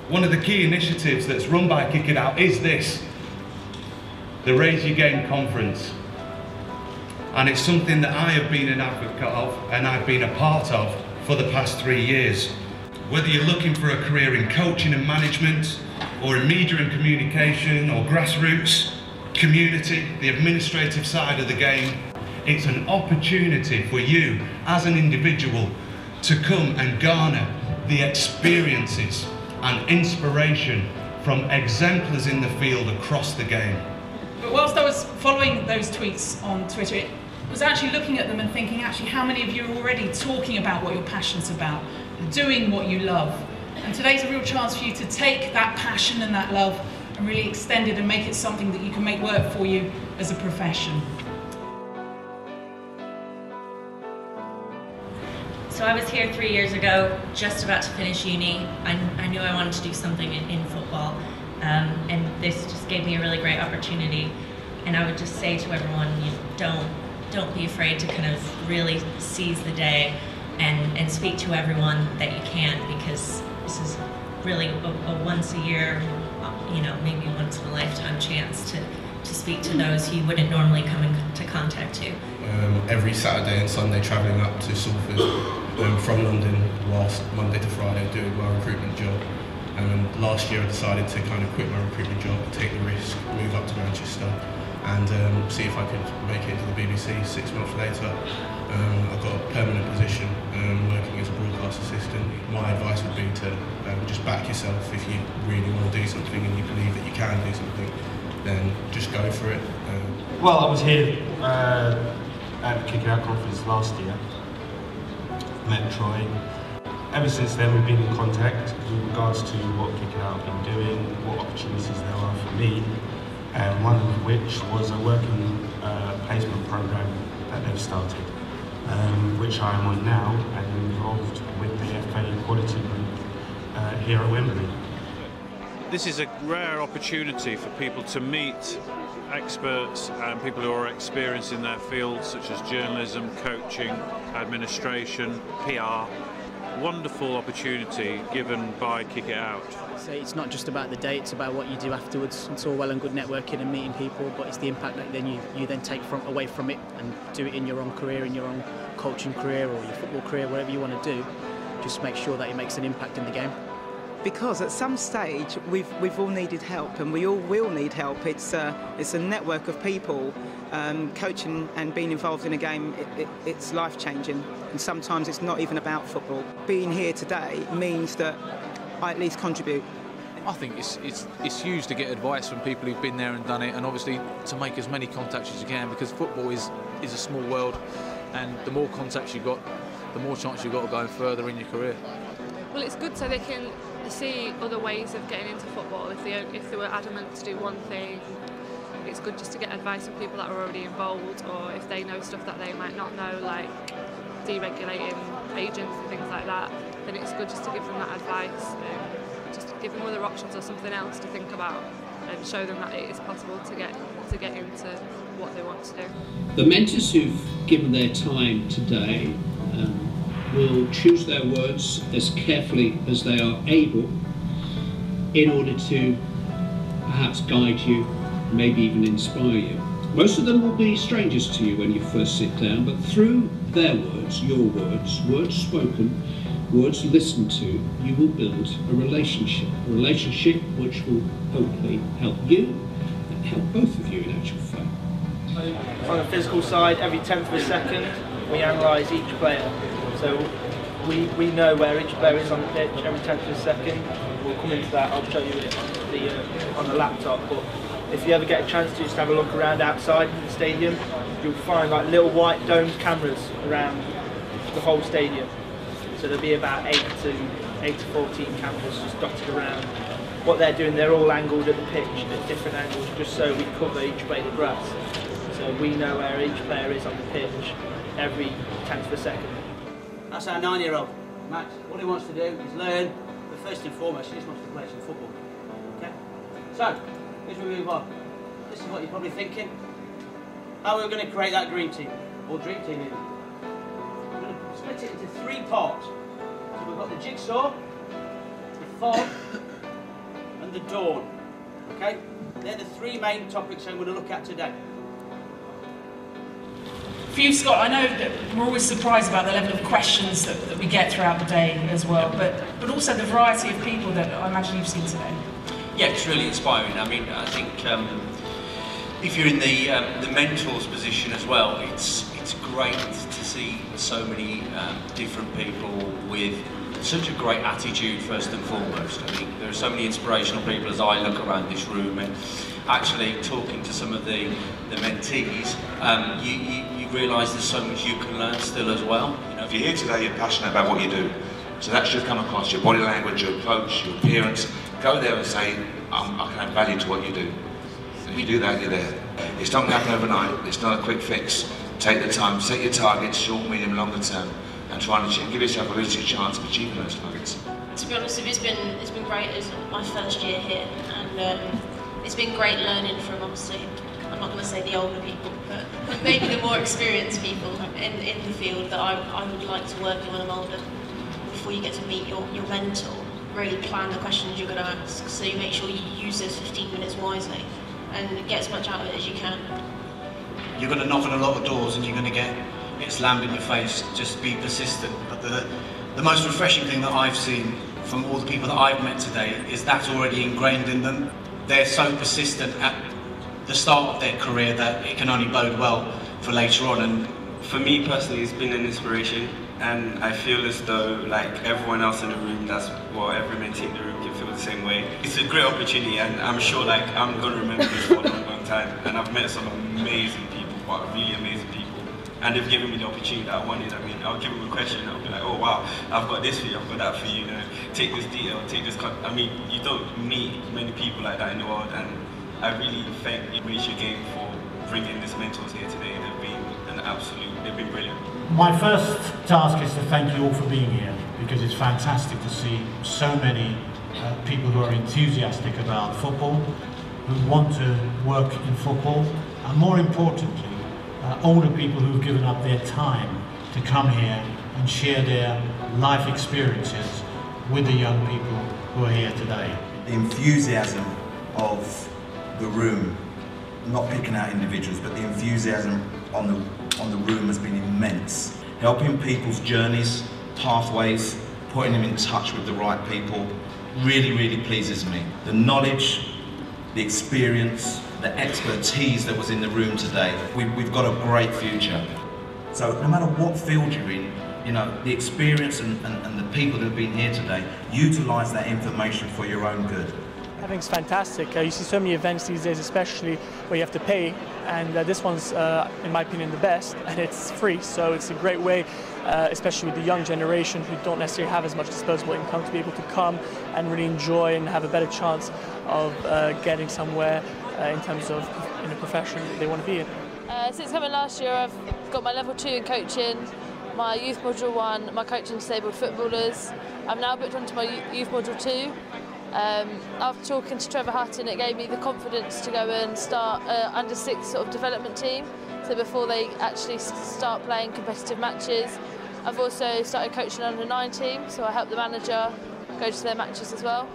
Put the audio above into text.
One of the key initiatives that's run by Kick It Out is this, the Raise Your Game Conference. And it's something that I have been an advocate of and I've been a part of for the past 3 years. Whether you're looking for a career in coaching and management, or in media and communication, or grassroots, community, the administrative side of the game, it's an opportunity for you as an individual to come and garner the experiences and inspiration from exemplars in the field across the game. But whilst I was following those tweets on Twitter, it was actually looking at them and thinking, actually, how many of you are already talking about what you're passionate about, doing what you love? And today's a real chance for you to take that passion and that love and really extend it and make it something that you can make work for you as a profession. So I was here 3 years ago, just about to finish uni. I knew I wanted to do something in football, and this just gave me a really great opportunity. And I would just say to everyone, don't be afraid to kind of really seize the day and speak to everyone that you can, because this is really a once a year, maybe once in a lifetime chance to speak to those who you wouldn't normally come into contact to. Every Saturday and Sunday travelling up to Salford from London, whilst Monday to Friday doing my recruitment job. And last year I decided to kind of quit my recruitment job, take the risk, move up to Manchester and see if I could make it into the BBC 6 months later. I got a permanent position working as a broadcast assistant. My advice would be to just back yourself. If you really want to do something and you believe that you can do something, then just go for it. Well, I was here at the Kick It Out conference last year, met Troy. Ever since then we've been in contact with regards to what Kick It Out have been doing, what opportunities there are for me, and one of which was a working placement program that they've started, which I am on now and involved with the FA Quality Group here at Wembley. This is a rare opportunity for people to meet experts and people who are experienced in their fields, such as journalism, coaching, administration, PR. Wonderful opportunity given by Kick It Out. So it's not just about the day, it's about what you do afterwards. It's all well and good networking and meeting people, but it's the impact that then you then take away from it and do it in your own career, in your own coaching career or your football career, whatever you want to do. Just make sure that it makes an impact in the game. Because at some stage we've all needed help, and we all will need help. It's a network of people. Coaching and being involved in a game, it's life-changing, and sometimes it's not even about football. Being here today means that I at least contribute. I think it's huge to get advice from people who've been there and done it, and obviously to make as many contacts as you can, because football is a small world, and the more contacts you've got, the more chance you've got of going further in your career. Well, it's good so they can see other ways of getting into football. If they were adamant to do one thing, it's good just to get advice from people that are already involved, or if they know stuff that they might not know, like deregulating agents and things like that, then it's good just to give them that advice, just give them other options or something else to think about, and show them that it is possible to get into what they want to do. The mentors who've given their time today will choose their words as carefully as they are able in order to perhaps guide you, maybe even inspire you. Most of them will be strangers to you when you first sit down, but through their words, your words, words spoken, words listened to, you will build a relationship which will hopefully help you and help both of you in actual fact. On the physical side, every 10th of a second we analyse each player. So we know where each player is on the pitch every 10th of a second. We'll come into that, I'll show you it on the laptop. But if you ever get a chance to just have a look around outside the stadium, you'll find like little white domed cameras around the whole stadium. So there'll be about 8 to 14 cameras just dotted around. What they're doing, they're all angled at the pitch at different angles, just so we cover each blade of grass. So we know where each player is on the pitch every 10th of a second. That's our 9-year-old, Max. What he wants to do is learn, but first and foremost, he just wants to play some football. Okay? So, as we move on, this is what you're probably thinking. How are we going to create that dream team? Or dream team even? We're going to split it into 3 parts. So we've got the jigsaw, the fog, and the dawn. Okay? They're the three main topics I'm going to look at today. For you, Scott, I know that we're always surprised about the level of questions that we get throughout the day as well, but also the variety of people that I imagine you've seen today. Yeah, it's really inspiring. I mean, I think if you're in the mentor's position as well, it's great to see so many different people with such a great attitude first and foremost. I mean, there are so many inspirational people as I look around this room, and actually talking to some of the mentees, you realise there's so much you can learn still as well. You know, if you're here today, you're passionate about what you do. So that should come across your body language, your approach, your appearance. Go there and say, I can add value to what you do. If you do that, you're there. It's not going to happen overnight. It's not a quick fix. Take the time, set your targets, short, medium, longer term, and try and give yourself a realistic chance of achieving those targets. To be honest, it's been great as my first year here, and it's been great learning from, obviously, I'm not going to say the older people, but maybe the more experienced people in the field that I would like to work with when I'm older. Before you get to meet your mentor, really plan the questions you're going to ask, so you make sure you use those 15 minutes wisely and get as much out of it as you can. You're going to knock on a lot of doors and you're going to get it slammed in your face. Just be persistent. But the most refreshing thing that I've seen from all the people that I've met today is that's already ingrained in them. They're so persistent at the start of their career that it can only bode well for later on. And for me personally, it's been an inspiration, and I feel as though like everyone else in the room, every mentee in the room can feel the same way. It's a great opportunity, and I'm sure like I'm going to remember this for a long, long time. And I've met some amazing people, really amazing people, and they've given me the opportunity that I wanted. I mean, I'll give them a question, I'll be like, oh wow, I've got this for you, I've got that for you, take this detail, take this I mean, you don't meet many people like that in the world, and I really thank the Wembley Game for bringing these mentors here today. They've been brilliant. My first task is to thank you all for being here, because it's fantastic to see so many people who are enthusiastic about football, who want to work in football, and more importantly, older people who've given up their time to come here and share their life experiences with the young people who are here today. The enthusiasm of the room, not picking out individuals, but the enthusiasm on the room has been immense. Helping people's journeys, pathways, putting them in touch with the right people really, really pleases me. The knowledge, the experience, the expertise that was in the room today, we've got a great future. So no matter what field you're in, the experience and the people that have been here today, utilise that information for your own good. I think it's fantastic. You see so many events these days, especially where you have to pay, and this one's, in my opinion, the best, and it's free. So it's a great way, especially with the young generation who don't necessarily have as much disposable income, to be able to come and really enjoy and have a better chance of getting somewhere in terms of in a profession that they want to be in. Since coming last year, I've got my level 2 in coaching, my youth module 1, my coaching disabled footballers. I'm now booked onto my youth module 2. After talking to Trevor Hutton, it gave me the confidence to go and start under 6 sort of development team, so before they actually start playing competitive matches. I've also started coaching under 9 team, so I help the manager go to their matches as well.